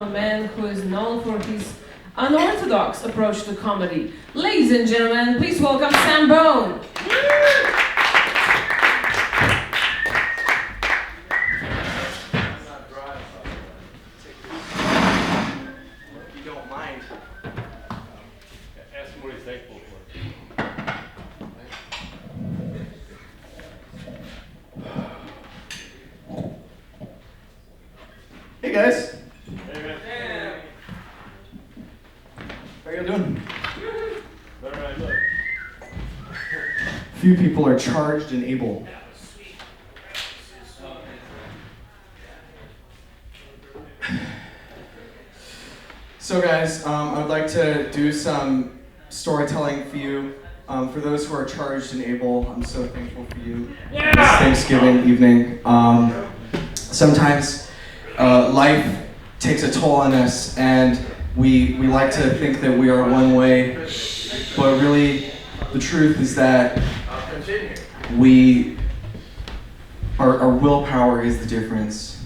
A man who is known for his unorthodox approach to comedy. Ladies and gentlemen, please welcome Sam Bone. If you don't mind. Ask him what he's thankful for. Hey guys, Hey man. how you doing? Better than I look. Few people are charged and able. So guys, I'd like to do some storytelling for you. For those who are charged and able, I'm so thankful for you this Thanksgiving evening. Sometimes life takes a toll on us, and we like to think that we are one way, but really the truth is that our willpower is the difference.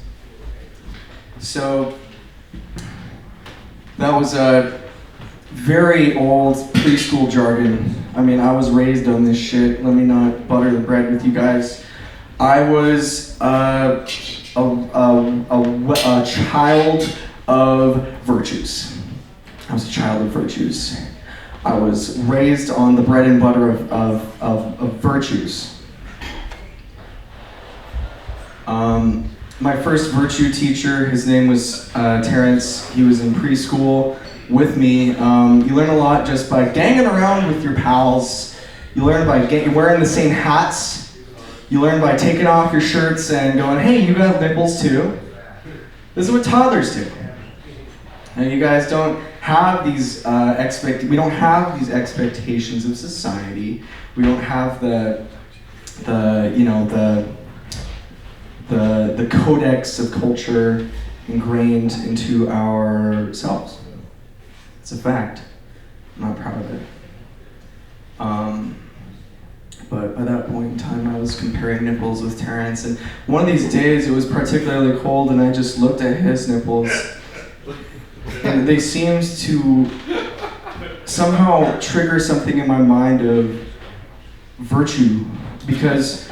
So that was a very old preschool jargon. I mean, I was raised on this shit. Let me not butter the bread with you guys. I was a child of virtues. I was a child of virtues. I was raised on the bread and butter of virtues. My first virtue teacher, his name was Terrence. He was in preschool with me. You learn a lot just by ganging around with your pals. You learn by wearing the same hats. You learn by taking off your shirts and going, hey, you got nipples too. This is what toddlers do. And you guys don't have these we don't have these expectations of society. We don't have the codex of culture ingrained into ourselves. It's a fact. I'm not proud of it. But by that point in time, I was comparing nipples with Terrence, and one of these days it was particularly cold, and I just looked at his nipples, and they seemed to somehow trigger something in my mind of virtue, because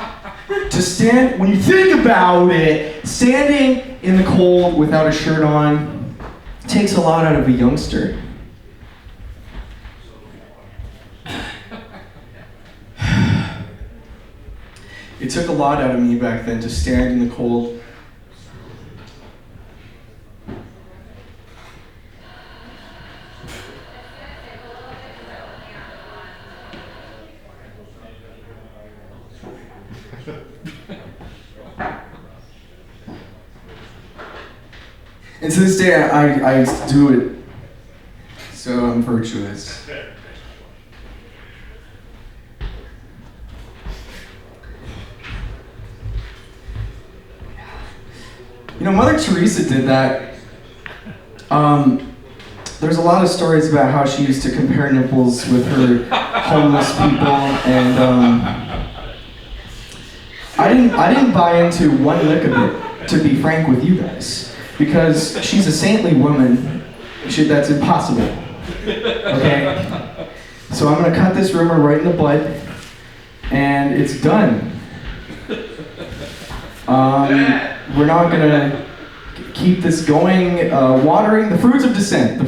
when you think about it, standing in the cold without a shirt on takes a lot out of a youngster. It took a lot out of me back then to stand in the cold. And to this day, I do it, so I'm virtuous. You know, Mother Teresa did that. There's a lot of stories about how she used to compare nipples with her homeless people, and I didn't buy into one lick of it, to be frank with you guys. Because she's a saintly woman, that's impossible, okay? So I'm gonna cut this rumor right in the bud, and it's done. We're not gonna keep this going, watering the fruits of dissent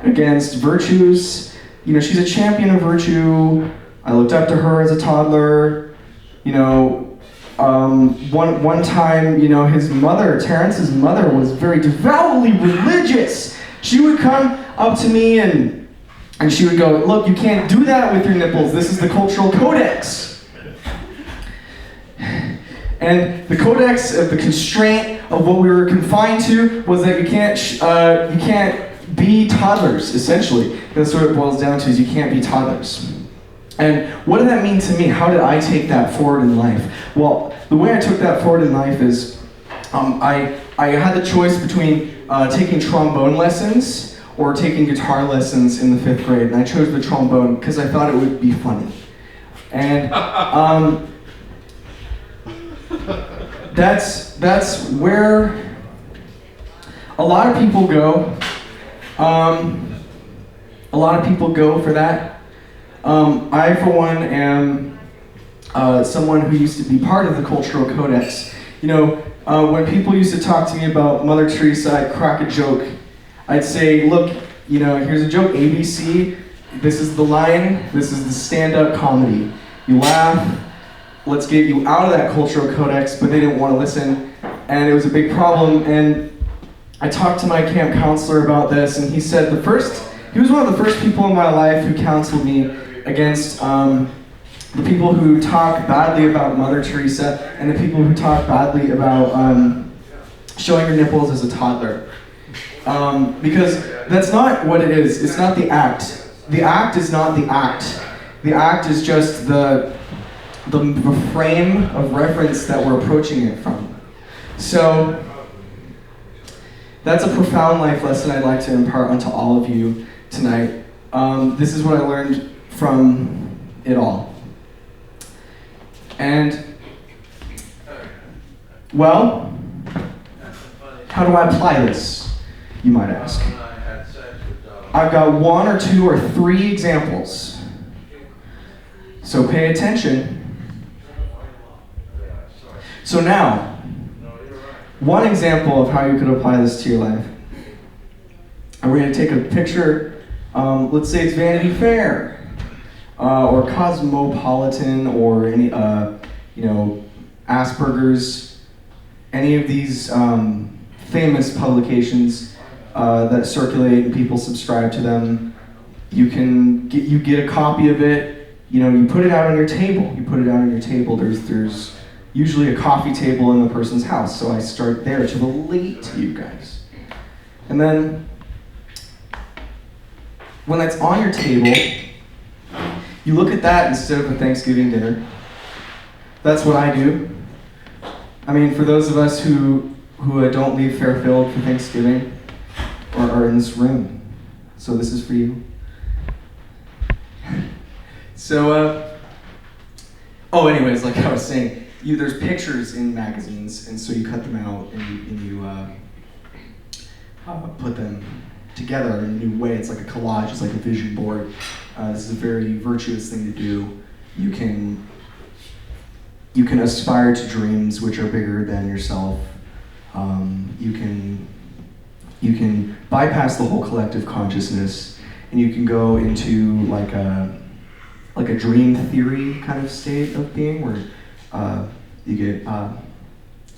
against virtues. You know, she's a champion of virtue. I looked up to her as a toddler, you know. One time, you know, Terrence's mother was very devoutly religious. She would come up to me and she would go, look, you can't do that with your nipples. This is the cultural codex. And the codex, the constraint of what we were confined to was that you can't be toddlers, essentially. That's what it boils down to, is you can't be toddlers. And what did that mean to me? How did I take that forward in life? Well, the way I took that forward in life is I had the choice between taking trombone lessons or taking guitar lessons in the 5th grade, and I chose the trombone because I thought it would be funny. And that's where a lot of people go. A lot of people go for that. I, for one, am someone who used to be part of the cultural codex. You know, when people used to talk to me about Mother Teresa, I'd crack a joke. I'd say, look, you know, here's a joke, ABC, this is the line, this is the stand-up comedy. You laugh, let's get you out of that cultural codex, but they didn't want to listen, and it was a big problem, and I talked to my camp counselor about this, and he said he was one of the first people in my life who counseled me against the people who talk badly about Mother Teresa and the people who talk badly about showing your nipples as a toddler. Because that's not what it is. It's not the act. The act is not the act. The act is just the frame of reference that we're approaching it from. So that's a profound life lesson I'd like to impart onto all of you tonight. This is what I learned from it all. And, well, how do I apply this, you might ask? I've got 1 or 2 or 3 examples. So pay attention. So now, one example of how you could apply this to your life. And we're going to take a picture, let's say it's Vanity Fair, or Cosmopolitan, or any, Asperger's, any of these famous publications that circulate and people subscribe to them. You get a copy of it. You know, you put it out on your table. There's usually a coffee table in the person's house, so I start there to relate to you guys. And then, when that's on your table, you look at that instead of a Thanksgiving dinner. That's what I do. I mean, for those of us who don't leave Fairfield for Thanksgiving, or are in this room, so this is for you. So, anyways, like I was saying, there's pictures in magazines, and so you cut them out and you put them together in a new way. It's like a collage, it's like a vision board. This is a very virtuous thing to do. You can aspire to dreams which are bigger than yourself. You can bypass the whole collective consciousness, and you can go into like a dream theory kind of state of being, where you get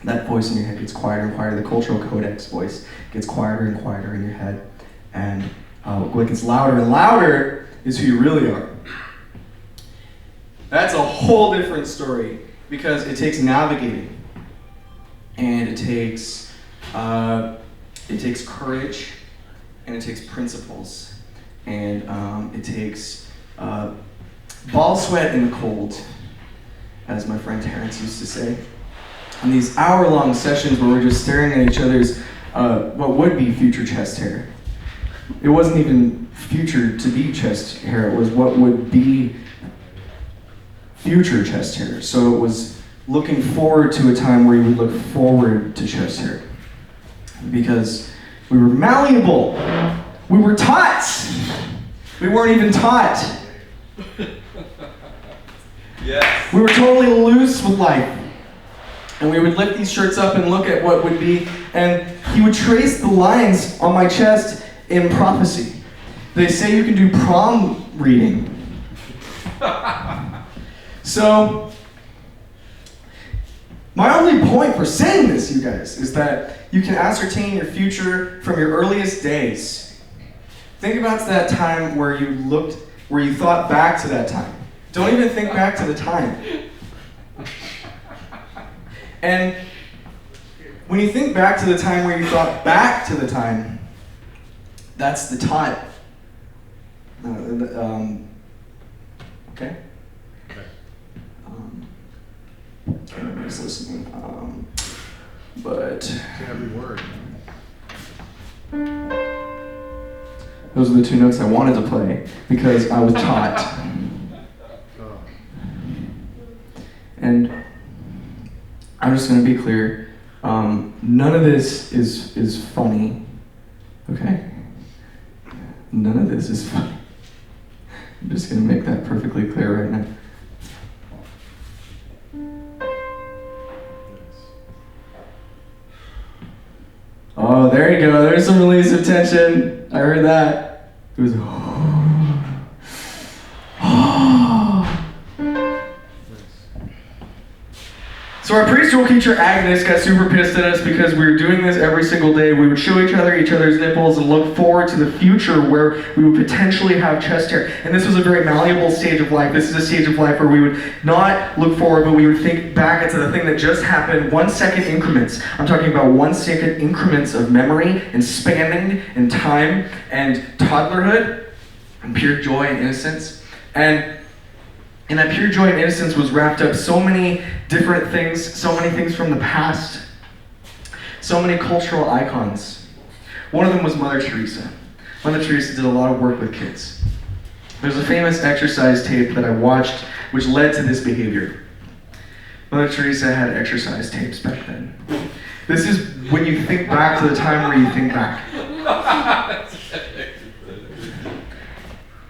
that voice in your head gets quieter and quieter. The cultural codex voice gets quieter and quieter in your head, and what gets louder and louder is who you really are. That's a whole different story, because it takes navigating, and it takes courage, and it takes principles, and it takes ball sweat in the cold, as my friend Terrence used to say. And these hour-long sessions where we're just staring at each other's what would be future chest hair. It wasn't even future to be chest hair, it was what would be future chest hair. So it was looking forward to a time where you would look forward to chest hair. Because we were malleable. We were taught. We weren't even taught. Yes. We were totally loose with life. And we would lift these shirts up and look at what would be, and he would trace the lines on my chest in prophecy. They say you can do palm reading. So, my only point for saying this, you guys, is that you can ascertain your future from your earliest days. Think about that time where you thought back to that time. Don't even think back to the time. And when you think back to the time where you thought back to the time, that's the time. Okay? Everybody's listening. But Every word. those are the 2 notes I wanted to play because I was taught. And I'm just going to be clear. None of this is funny. none of this is funny. I'm just going to make that perfectly clear right now. Oh, there you go. There's some release of tension. I heard that. It was. So our preschool teacher Agnes got super pissed at us because we were doing this every single day. We would show each other's nipples and look forward to the future where we would potentially have chest hair. And this was a very malleable stage of life. This is a stage of life where we would not look forward, but we would think back into the thing that just happened, 1 second increments. I'm talking about 1 second increments of memory and spanning and time and toddlerhood and pure joy and innocence. And in that pure joy and innocence was wrapped up so many different things, so many things from the past, so many cultural icons. One of them was Mother Teresa. Mother Teresa did a lot of work with kids. There's a famous exercise tape that I watched which led to this behavior. Mother Teresa had exercise tapes back then. This is when you think back to the time where you think back.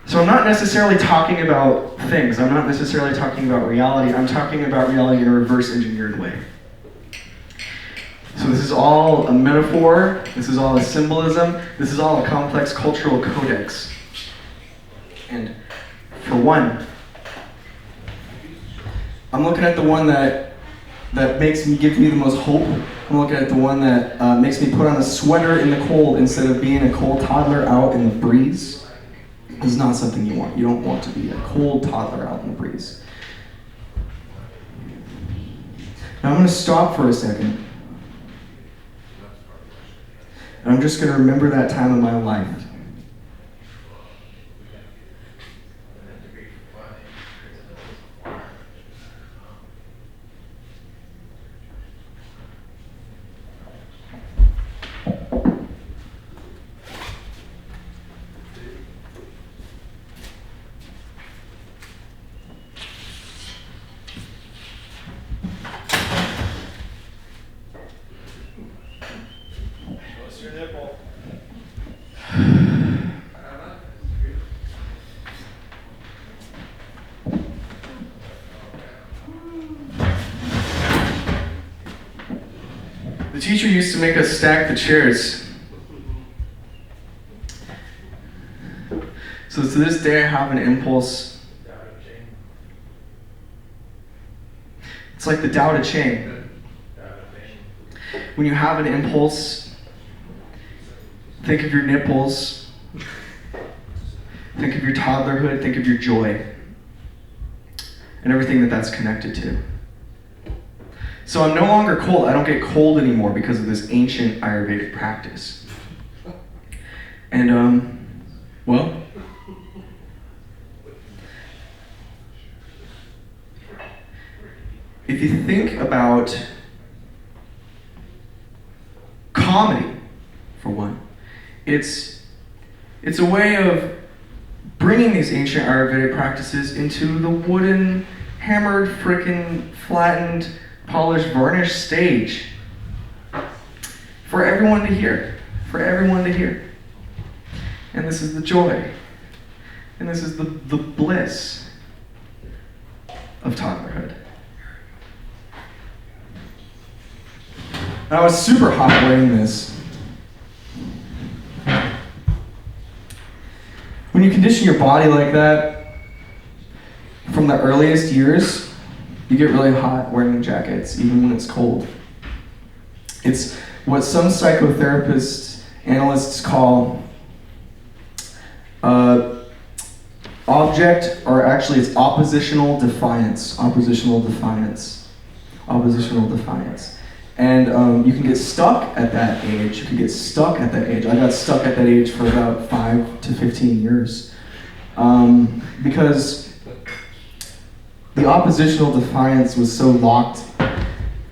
So I'm not necessarily talking about things. I'm not necessarily talking about reality. I'm talking about reality in a reverse engineered way. So this is all a metaphor. This is all a symbolism. This is all a complex cultural codex. And for one, I'm looking at the one that gives me the most hope. I'm looking at the one that makes me put on a sweater in the cold instead of being a cold toddler out in the breeze. It's not something you want. You don't want to be a cold toddler out in the breeze. Now I'm going to stop for a second. And I'm just going to remember that time in my life. The teacher used to make us stack the chairs. So to this day I have an impulse. It's like the Tao Te Ching. When you have an impulse, think of your nipples, think of your toddlerhood, think of your joy, and everything that's connected to. So I'm no longer cold. I don't get cold anymore because of this ancient Ayurvedic practice. And, well, if you think about comedy, for one, it's a way of bringing these ancient Ayurvedic practices into the wooden, hammered, frickin' flattened, polished, varnished stage for everyone to hear, And this is the joy, and this is the bliss of toddlerhood. And I was super hot wearing this. When you condition your body like that, from the earliest years, you get really hot wearing jackets, even when it's cold. It's what some psychotherapists, analysts call object, or actually it's oppositional defiance. And you can get stuck at that age. I got stuck at that age for about 5 to 15 years. Because the oppositional defiance was so locked,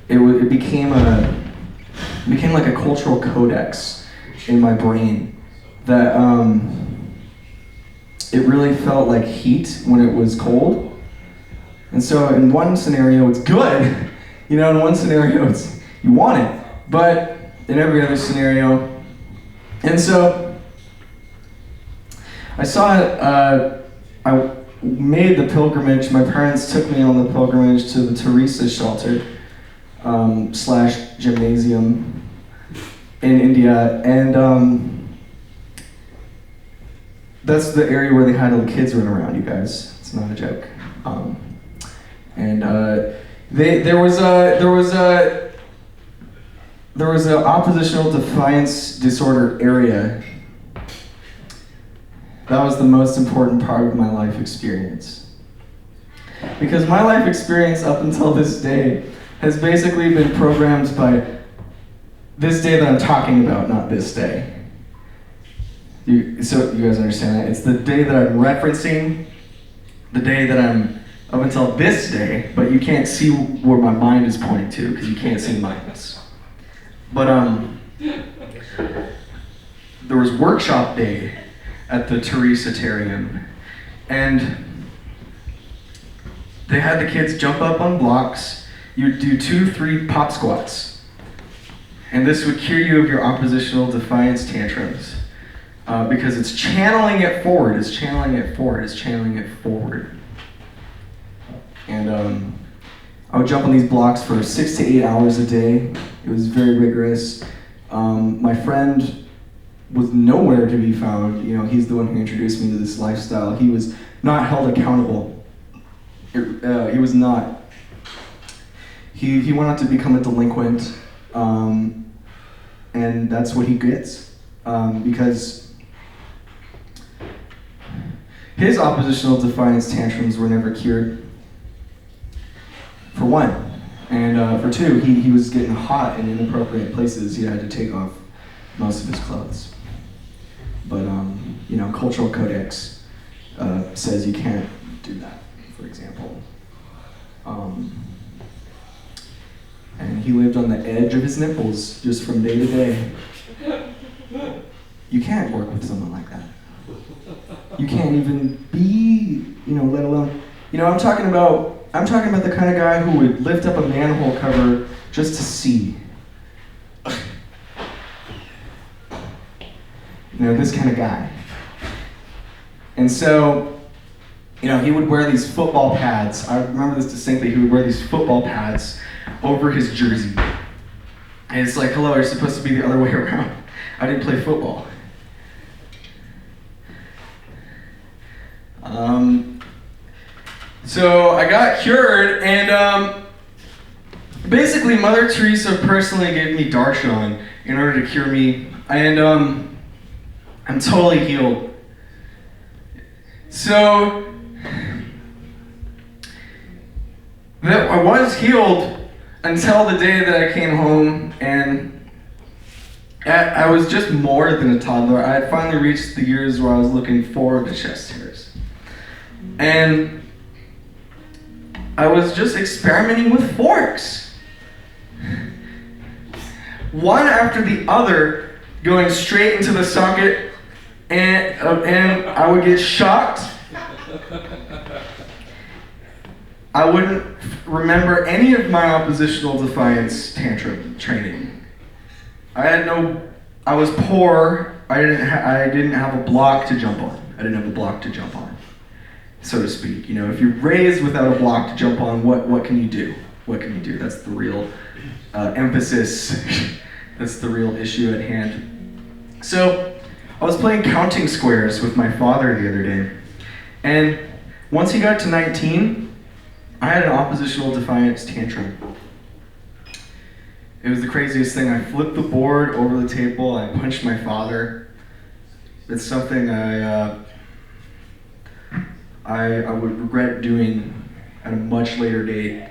it became like a cultural codex in my brain that it really felt like heat when it was cold. And so in one scenario it's good, in one scenario it's you want it, but in every other scenario. And so I saw it, I made the pilgrimage, my parents took me on the pilgrimage to the Teresa shelter, / gymnasium in India, and that's the area where they had all the kids run around, you guys. It's not a joke. There was a oppositional defiance disorder area. That was the most important part of my life experience. Because my life experience up until this day has basically been programmed by this day that I'm talking about, not this day. So you guys understand that? It's the day that I'm referencing, the day that I'm up until this day, but you can't see where my mind is pointing to because you can't see minds. But there was workshop day at the Teresatarium, and they had the kids jump up on blocks. You'd do 2-3 pop squats, and this would cure you of your oppositional defiance tantrums because it's channeling it forward. It's channeling it forward. It's channeling it forward. And I would jump on these blocks for 6 to 8 hours a day. It was very rigorous. My friend was nowhere to be found. You know, he's the one who introduced me to this lifestyle. He was not held accountable. He was not. He went on to become a delinquent, and that's what he gets, because his oppositional defiance tantrums were never cured. For one, and for two, he was getting hot in inappropriate places. He had to take off most of his clothes. But you know, cultural codex says you can't do that, for example. And he lived on the edge of his nipples just from day to day. You can't work with someone like that. You can't even be, you know, let alone, you know, I'm talking about the kind of guy who would lift up a manhole cover just to see. You know, this kind of guy. And so, you know, he would wear these football pads. I remember this distinctly. He would wear these football pads over his jersey. And it's like, hello, you're supposed to be the other way around. I didn't play football. So I got cured, and basically Mother Teresa personally gave me darshan in order to cure me, and I'm totally healed. So that I was healed until the day that I came home, and I was just more than a toddler. I had finally reached the years where I was looking forward to chest hairs. And I was just experimenting with forks. One after the other, going straight into the socket, and I would get shocked. I wouldn't remember any of my oppositional defiance tantrum training. I was poor. I didn't have a block to jump on. So to speak. You know, if you're raised without a block to jump on, what can you do? What can you do? That's the real emphasis. That's the real issue at hand. So I was playing counting squares with my father the other day, and once he got to 19, I had an oppositional defiance tantrum. It was the craziest thing. I flipped the board over the table. I punched my father. It's something I would regret doing at a much later date,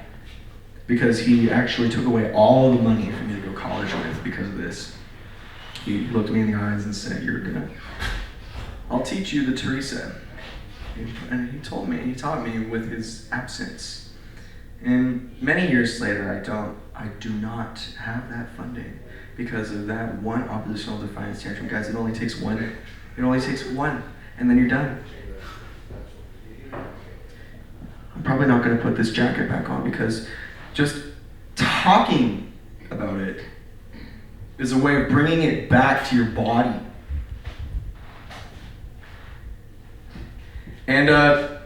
because he actually took away all the money for me to go to college with because of this. He looked me in the eyes and said, I'll teach you the Teresa. And he taught me with his absence. And many years later, I do not have that funding because of that one oppositional defiance tantrum. Guys, it only takes one. And then you're done. I'm probably not going to put this jacket back on because just talking about it is a way of bringing it back to your body. And I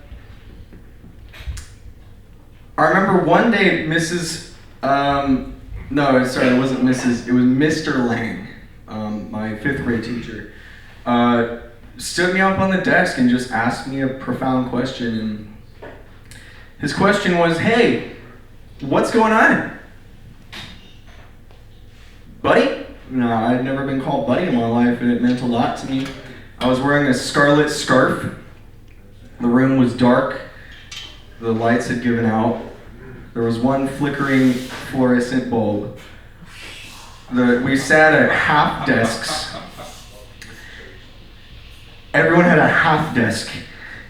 remember one day no, sorry, it wasn't Mrs., it was Mr. Lang, my 5th grade teacher, stood me up on the desk and just asked me a profound question. And his question was, "Hey, what's going on? Buddy?" No, I'd never been called buddy in my life, and it meant a lot to me. I was wearing a scarlet scarf. The room was dark. The lights had given out. There was one flickering fluorescent bulb. We sat at half desks. Everyone had a half desk.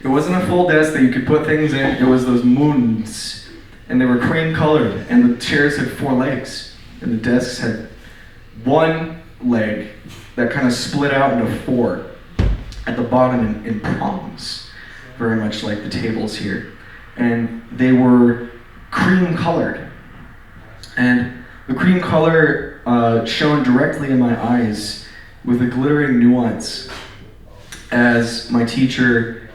It wasn't a full desk that you could put things in. It was those moons. And they were cream colored. And the chairs had 4 legs. And the desks had 1 leg that kind of split out into 4 at the bottom in prongs. Very much like the tables here. And they were cream colored. And the cream color shone directly in my eyes with a glittering nuance as my teacher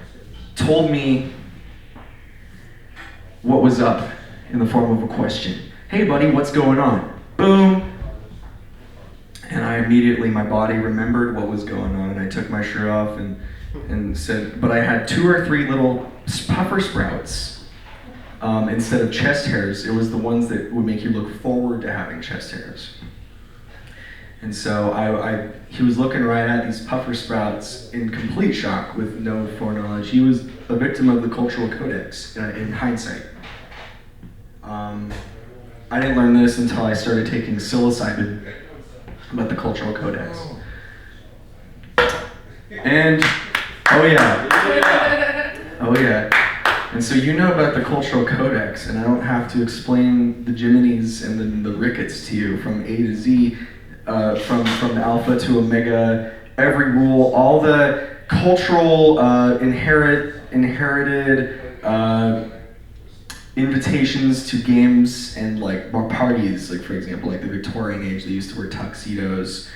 told me what was up in the form of a question. "Hey buddy, what's going on?" Boom! And I immediately, my body remembered what was going on, and I took my shirt off and said, but I had 2 or 3 little puffer sprouts. Instead of chest hairs. It was the ones that would make you look forward to having chest hairs. And so he was looking right at these puffer sprouts in complete shock with no foreknowledge. He was a victim of the cultural codex in hindsight. I didn't learn this until I started taking psilocybin about the cultural codex. And, oh yeah. And so you know about the cultural codex, and I don't have to explain the Jiminy's and the rickets to you from A to Z, from the alpha to omega, every rule, all the cultural inherited invitations to games and like parties, like for example, like the Victorian age, they used to wear tuxedos,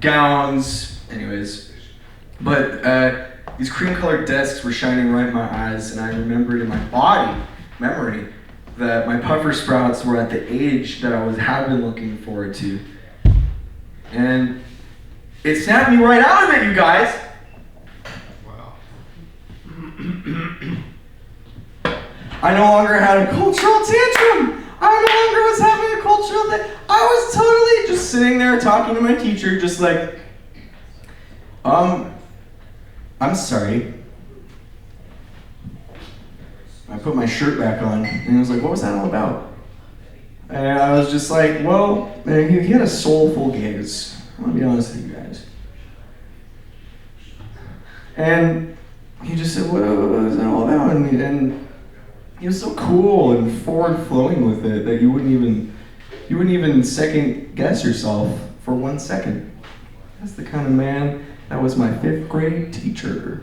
gowns, anyways. But these cream-colored desks were shining right in my eyes, and I remembered in my memory, that my puffer sprouts were at the age that I had been looking forward to. And it snapped me right out of it, you guys! Wow. I no longer had a cultural tantrum! I no longer was having a cultural I was totally just sitting there talking to my teacher, just like, I'm sorry. I put my shirt back on, and he was like, "What was that all about?" And I was just like, well, man, he had a soulful gaze. I'm gonna be honest with you guys. And he just said, what is that all about? And he was so cool and forward-flowing with it that you wouldn't even second guess yourself for 1 second. That's the kind of man that was my 5th grade teacher.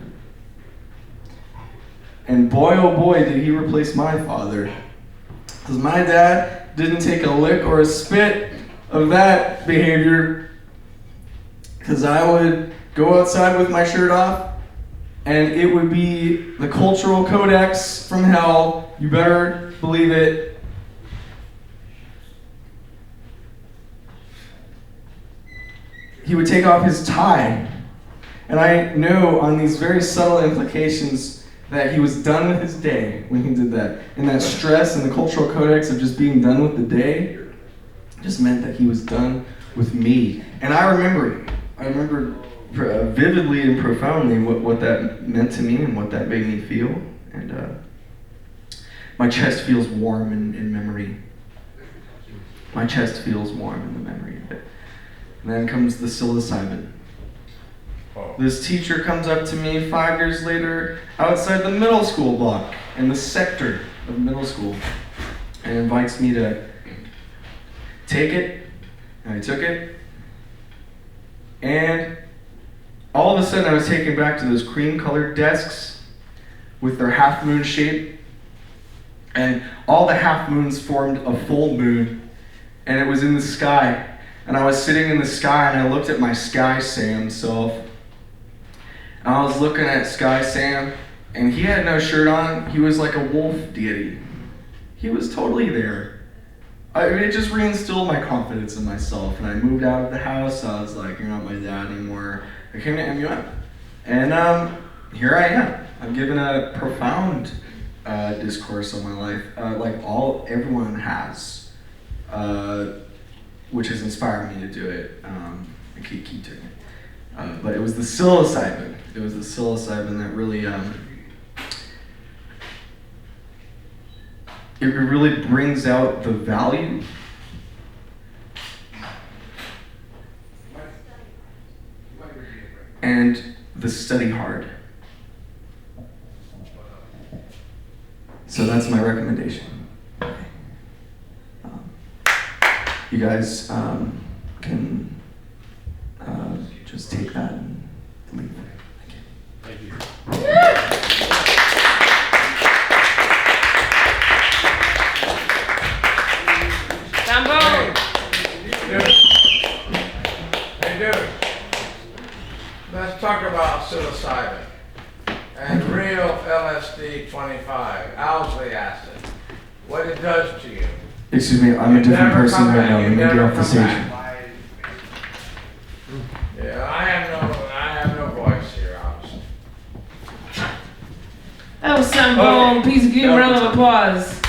And boy, oh boy, did he replace my father. Because my dad didn't take a lick or a spit of that behavior. Because I would go outside with my shirt off, and it would be the cultural codex from hell. You better believe it. He would take off his tie. And I know on these very subtle implications that he was done with his day when he did that. And that stress and the cultural codex of just being done with the day just meant that he was done with me. And I remember vividly and profoundly what that meant to me and what that made me feel. And my chest feels warm in memory. My chest feels warm in the memory of it. And then comes the psilocybin. This teacher comes up to me 5 years later outside the middle school block in the sector of middle school and invites me to take it. And I took it. And all of a sudden I was taken back to those cream-colored desks with their half-moon shape. And all the half-moons formed a full moon. And it was in the sky. And I was sitting in the sky and I looked at my Sky Sam self. And I was looking at Sky Sam, And he had no shirt on. He was like a wolf deity. He was totally there. It just reinstilled my confidence in myself. And I moved out of the house. I was like, you're not my dad anymore. I came to MUM. And here I am. I'm given a profound discourse on my life, like everyone has, which has inspired me to do it. I keep doing it. But it was the psilocybin. It was the psilocybin that really, it really brings out the value. And the study hard. So that's my recommendation. You guys can just take that and leave. Thank you. Sambo! Hey, dude. Let's talk about psilocybin and real LSD 25, Owsley acid. What it does to you. Excuse me, I'm a different person right now. You Let me get never off the come stage. back. Yeah, I have no voice here, obviously. That was Sambo. Please give him a round of applause.